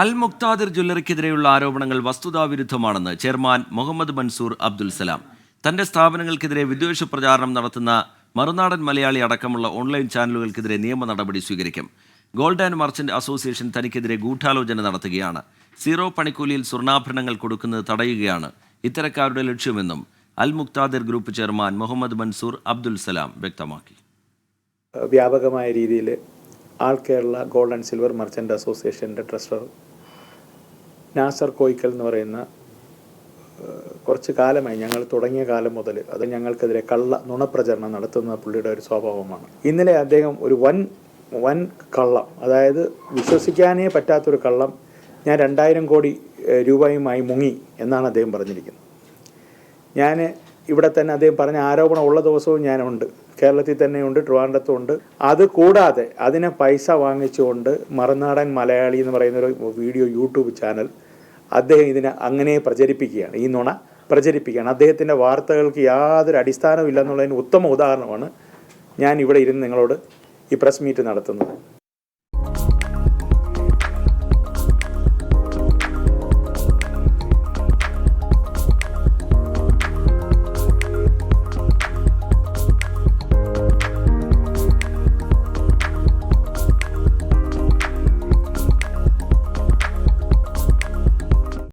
അൽ മുക്താദിർ ജ്വല്ലറിക്കെതിരെയുള്ള ആരോപണങ്ങൾ വസ്തുതാവിരുദ്ധമാണെന്ന് ചെയർമാൻ മുഹമ്മദ് മൻസൂർ അബ്ദുൽ സലാം. തന്റെ സ്ഥാപനങ്ങൾക്കെതിരെ വിദ്വേഷ പ്രചാരണം നടത്തുന്ന മറുനാടൻ മലയാളി അടക്കമുള്ള ഓൺലൈൻ ചാനലുകൾക്കെതിരെ നിയമ നടപടി സ്വീകരിക്കും. ഗോൾഡ് ആൻഡ് മർച്ചന്റ് അസോസിയേഷൻ തനിക്കെതിരെ ഗൂഢാലോചന നടത്തുകയാണ്. സീറോ പണിക്കൂലിയിൽ സ്വർണ്ണാഭരണങ്ങൾ കൊടുക്കുന്നത് തടയുകയാണ് ഇത്തരക്കാരുടെ ലക്ഷ്യമെന്നും അൽ മുക്താദിർ ഗ്രൂപ്പ് ചെയർമാൻ മുഹമ്മദ് മൻസൂർ അബ്ദുൽ സലാം വ്യക്തമാക്കി. വ്യാപകമായ രീതിയിൽ all Kerala gold and silver merchant അസോസിയേഷൻ്റെ ട്രഷറർ നാസർ കോയിക്കൽ എന്ന് പറയുന്ന കുറച്ച് കാലമായി, ഞങ്ങൾ തുടങ്ങിയ കാലം മുതൽ അത് ഞങ്ങൾക്കെതിരെ നുണപ്രചരണം നടത്തുന്ന പുള്ളിയുടെ ഒരു സ്വഭാവമാണ്. ഇന്നലെ അദ്ദേഹം ഒരു വൻ കള്ളം, അതായത് വിശ്വസിക്കാനേ പറ്റാത്തൊരു കള്ളം, ഞാൻ 2000 കോടി രൂപയുമായി മുങ്ങി എന്നാണ് അദ്ദേഹം പറഞ്ഞിരിക്കുന്നത്. ഞാൻ ഇവിടെ തന്നെ അദ്ദേഹം പറഞ്ഞ ആരോപണം ഉള്ള ദിവസവും ഞാനുണ്ട്, കേരളത്തിൽ തന്നെയുണ്ട്, ട്രിവാൻഡ്രത്തുണ്ട്. അത് കൂടാതെ അതിനെ പൈസ വാങ്ങിച്ചുകൊണ്ട് മറുനാടൻ മലയാളി എന്ന് പറയുന്നൊരു വീഡിയോ യൂട്യൂബ് ചാനൽ അദ്ദേഹം ഇതിനെ അങ്ങനെ പ്രചരിപ്പിക്കുകയാണ്, ഈ നുണ പ്രചരിപ്പിക്കുകയാണ്. അദ്ദേഹത്തിൻ്റെ വാർത്തകൾക്ക് യാതൊരു അടിസ്ഥാനവും ഇല്ലെന്നുള്ളതിന് ഉത്തമ ഉദാഹരണമാണ് ഞാൻ ഇവിടെ ഇരുന്ന് നിങ്ങളോട് ഈ പ്രസ് മീറ്റ് നടത്തുന്നത്.